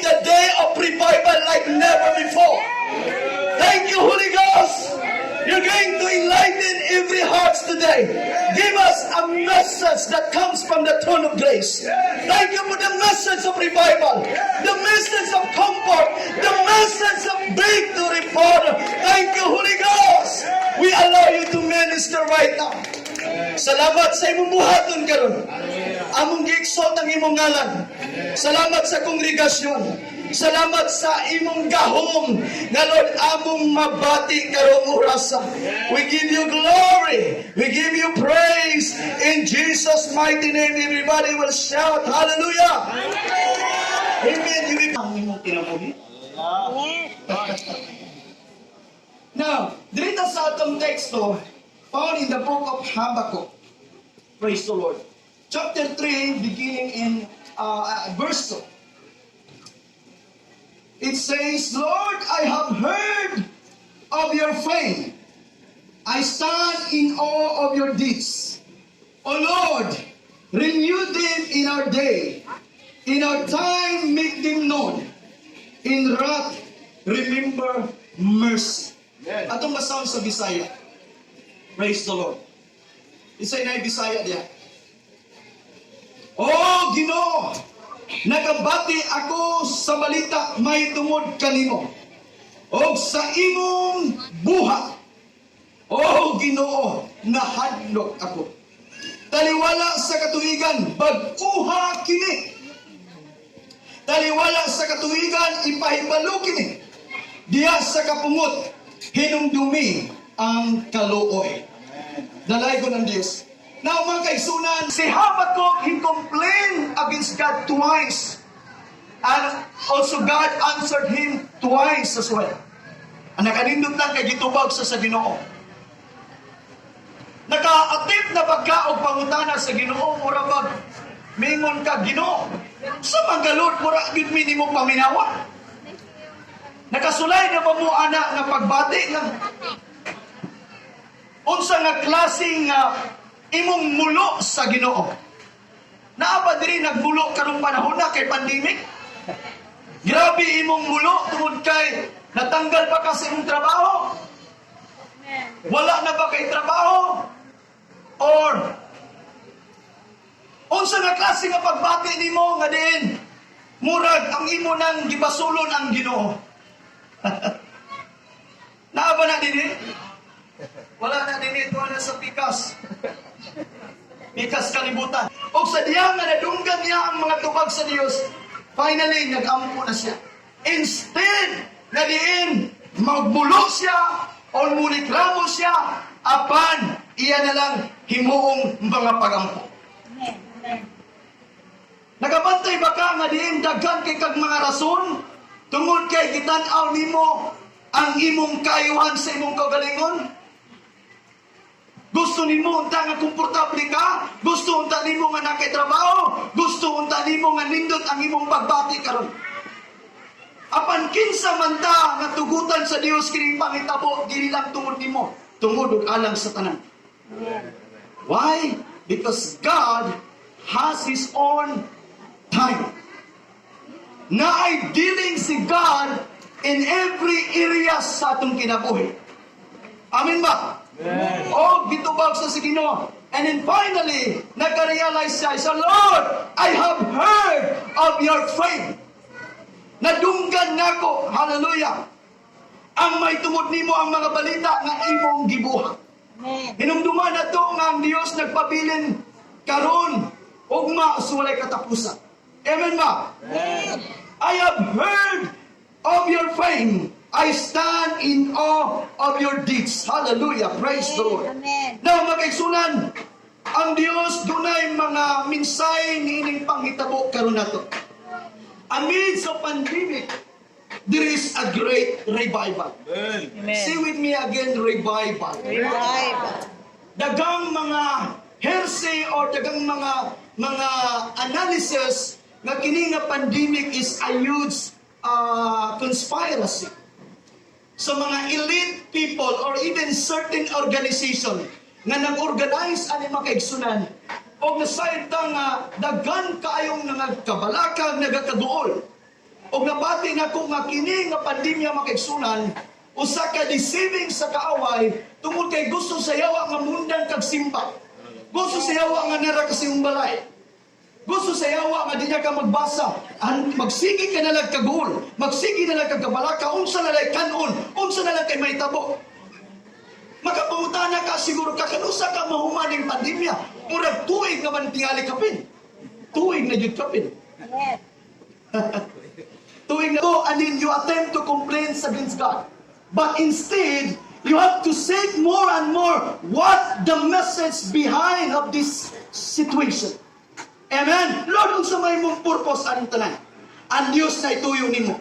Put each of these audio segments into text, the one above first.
the day of revival like never before. Thank you, Holy Ghost. You're going to enlighten every heart today. Give us a message that comes from the throne of grace. Thank you for the message of revival, the message of comfort, the message of victory, Father. Thank you, Holy Ghost. We allow you to minister right now. Salamat sa imong buhaton karon. Among gi-exalt ang imong ngalan. Salamat sa kongregasyon. Salamat sa imong gahom nga Lord among mabati karong orasa. We give you glory. We give you praise. In Jesus' mighty name, everybody will shout hallelujah. Amen. You will ang imong kinabuhi. Now, dito sa atong teksto, found in the book of Habakkuk. Praise the Lord. Chapter 3, beginning in verse 2. It says, Lord, I have heard of your fame. I stand in awe of your deeds. O Lord, renew them in our day. In our time, make them known. In wrath, remember mercy. Atong basahon sa Bisaya. Praise the Lord. Isa na Bisaya diya. Oh, Ginoo! Nagabati ako sa balita may tungod kanimo o sa imong buhat. O Ginoo, nahadlok ako. Taliwala sa katuigan, bag-uha kini. Taliwala sa katuigan, ipahibalo kini. Diya sa kapungot, hinumdumi ang kaluoy. Dalay ko ng Diyos. Now, mga kaigsunan, si Habakkuk, he complained against God twice. And also God answered him twice as well. Ang nakanindot lang kay gitubag sa Ginoo. Nakaatip na pagkaog pangutana sa Ginoo, mura bag, mingon ka, Ginoo. Sa manggalod, mura gid minimo paminawa. Nakasulay na ba mo anak na pagbati lang? Unsa nga klaseng imong mulo sa Ginoo. Naa ba diri nagmulo karong panahon na kay pandemic? Grabe imong mulo tungod kay natanggal pa ka sa imong trabaho? Wala na ba kay trabaho? Or unsa nga klase nga pagbati nimo nga din murag ang imo nang gibasulon ang Ginoo? Naa ba na dinhi? Wala na dinhi ito na sa pikas. Pikas kalibutan. O sa diya nga nadunggan niya ang mga tubag sa Diyos, finally, nag-ampo na siya. Instead, na diin, magbulo siya, o muliklamo siya, apan, iya na lang, himuong mga pagampo. Nagabantay ba ka nga diin, daghan kay kag mga rason, tungod kay kitanaw nimo, ang imong kayuhan sa imong kagalingon? Gusto nimo unta nga komportable ka? Gusto unta nimo nga nakay trabaho? Gusto unta nimo nga nindot ang imong pagbati karon? Apan kinsa man ta nga tugutan sa Dios kini pangitabo dili lang tungod nimo, tungod og alang sa tanan. Why? Because God has His own time. Naay dealing si God in every area sa atong kinabuhi. Amen ba? Amen. Oh, gitubag sa Ginoo. And then finally, nagka-realize siya, Lord, I have heard of your fame. Nadunggan nako, hallelujah, ang may tungod nimo ang mga balita nga imong gibuhat. Hinumduman na to nga ang Dios nagpabilin karon ugma sa walay katapusan. Amen ba? Amen. I have heard of your fame. I stand in awe of your deeds. Hallelujah. Praise the Lord. Amen. Now, mag-igsunan, ang Diyos dunay mga minsay niining panghitabo karon nato. Amid sa pandemic, there is a great revival. Amen. Say with me again, revival. Revival. Dagang mga hearsay or dagang mga analysis nga kini nga pandemic is a huge conspiracy. So mga elite people or even certain organization nga nag-organize ani makaigsunan o nasayta nga daghan kaayong nagkabalakag, nagakaduol o na ginabati na ko nga kini nga pandemya makaigsunan, usa ka deceiving sa kaaway tungod kay gusto sa yawa nga mundan kag simba. Gusto sa yawa nga nara kasi balay. Gusto sa yawa nga di niya ka magbasa. Magsigi ka nalang kagul. Magsigi nalang kagabalaka. Unsa nalang kanon. Unsa nalang kay may tabo. Makapangutana ka siguro ka kanusa ka mahumaning pandemya. Murag tuig naman tingali kapin. Tuig na yun kapin. Tuig na to, and then you attempt to complain against God. But instead, you have to seek more and more what the message behind of this situation. Amen. Lord, kung sa may mong purpose, anong tanan? Ang Diyos na ituyo nimo.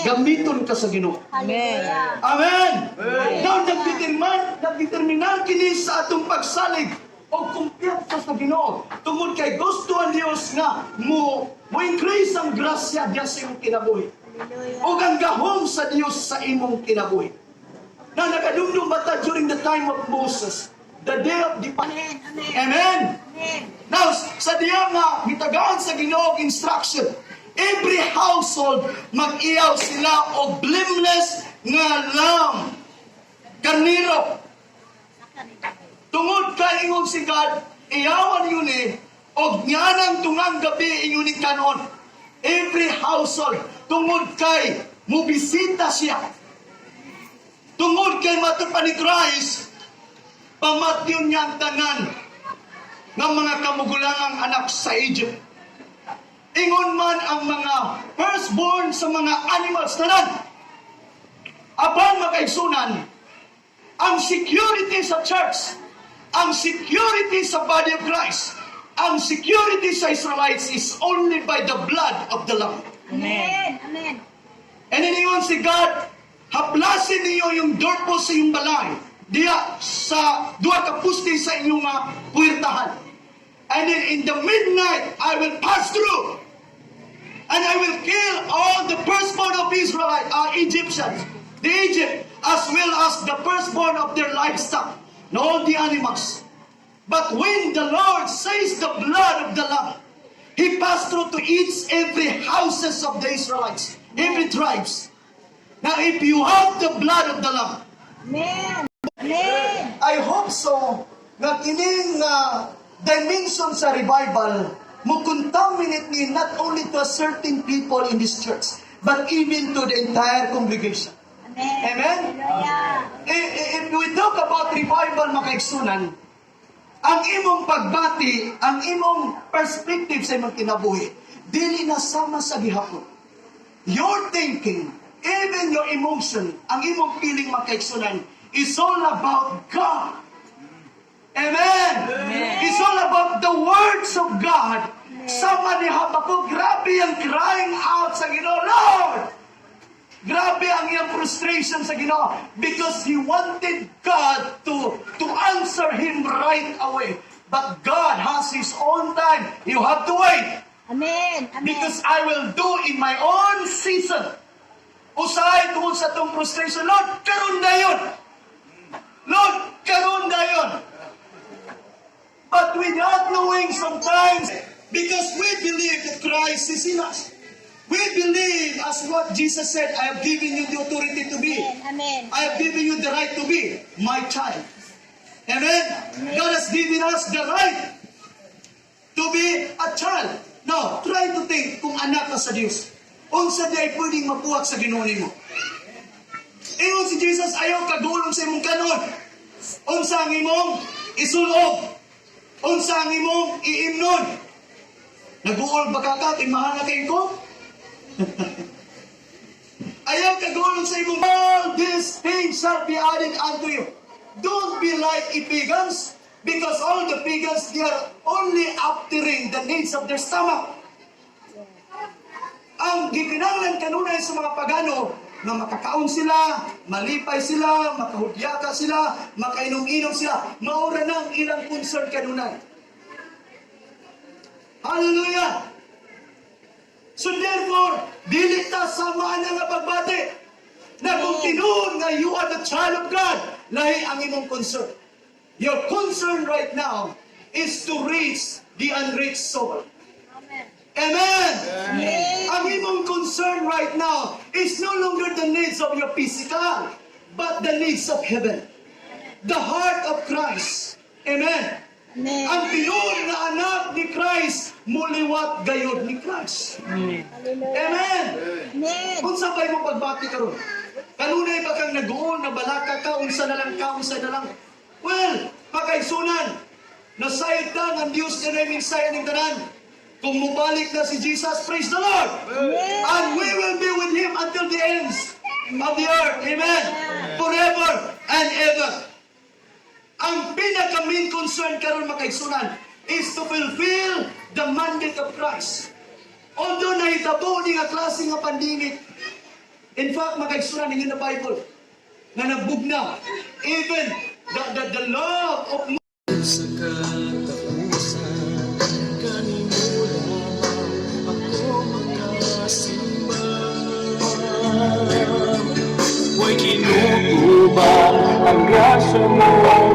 Gamiton ka sa Ginoo. Hallelujah. Amen. Now, nagdeterminan kini sa atong pagsalig o kumpiyansa sa Ginoo. Tungod kay gusto ang Diyos nga mo increase ang grasya diya sa imong kinabuhi. O ang gahom sa Diyos sa imong kinabuhi. Na nakadumdum bata during the time of Moses, the day of the Amen. Amen. Amen. Amen. Now, sa diya nga gitagaan sa Ginoo og instruction, every household mag-iyaw sila og blameless nga lamb, karniro. Tungod kay ingon si God, iyawan yun og nyanang tungang gabi ingon ni kanon. Every household, tungod kay mubisita siya. Tungod kay matupan ni Christ, pamatyon niya ang tanan ng mga kamugulangang anak sa Egypt. Ingon man ang mga firstborn sa mga animals tanan. Apan makaigsunan, ang security sa church, ang security sa body of Christ, ang security sa Israelites is only by the blood of the Lamb. Amen. Amen. And then ingon si God, haplasin niyo yung doorpost sa iyong balay, diya sa duha ka pusti sa inyong puwertahan. And then in the midnight, I will pass through. And I will kill all the firstborn of Israelite, Egyptians, the Egypt, as well as the firstborn of their livestock, and all the animals. But when the Lord says the blood of the Lamb, He passed through to each every houses of the Israelites, every tribes. Now, if you have the blood of the Lamb, Amen. Amen. I hope so na kining dimension sa revival mo contaminate me not only to a certain people in this church, but even to the entire congregation. Amen. Amen? Hallelujah. If we talk about revival, makaigsunan, ang imong pagbati, ang imong perspective sa imong kinabuhi, dili na sama sa gihapon. Your thinking, even your emotion, ang imong feeling makaigsunan, is all about God. Amen. Amen. It's all about the words of God. Sama ni Habakuk, grabe ang crying out sa Ginoo, Lord! Grabe ang iyang frustration sa Ginoo because he wanted God to answer him right away. But God has His own time. You have to wait. Amen. Amen. Because I will do in my own season. Usahay tungkol sa itong frustration, Lord, karon dayon. Lord, karon dayon. But without knowing sometimes, because we believe that Christ is in us. We believe as what Jesus said, I have given you the authority to be. Amen. I have given you the right to be my child. Amen? God has given us the right to be a child. Now, try to think kung anak ka sa Diyos. Unsa di ay pwedeng mapuhat sa Ginoo nimo. Ingon si Jesus, ayaw kagulong sa imong kanon. Unsa ang imong isulob. Unsa ang imong iimnon. Nag-uol ba ka kay mahal na kayo ko? Ayaw kagulong sa imong, all these things shall be added unto you. Don't be like pagans, because all the pagans, they are only aftering the needs of their stomach. Ang gikinahanglan kanunay sa mga pagano, na makakaon sila, malipay sila, makahudyaka sila, makainom-inom sila, maura na ang ilang concern kanunay. Hallelujah! So therefore, dili ta samaan nga pagbati na kung tinuod nga you are the child of God, lahi ang imong concern. Your concern right now is to reach the unreached soul. Amen. Amen! Amen. Ang imong concern concern right now is no longer the needs of your physical, but the needs of heaven. The heart of Christ. Amen. Amen. Ang pinuon nga anak ni Christ, muliwat gayod ni Christ. Hallelujah. Amen. Amen. Kung sabay mo pagbati karon, kanunay ba kang nag-uon na balaka ka, unsa na lang. Well, pakaigsunan, nasayod ta ng Diyos na naming saya ng tanan. Kung mubalik na si Jesus, praise the Lord. Amen. And we will be with Him until the ends of the earth. Amen. Forever and ever. Ang pinaka-main concern karon makaigsunan is to fulfill the mandate of Christ. Although nahitabo ni nga klase nga pandingit, in fact, makaigsunan ninyo na Bible, na nagbugna, even the love of Sa katapusan, kanino lamang ako magkasimba. Huwag kinutubang ang grasya mo.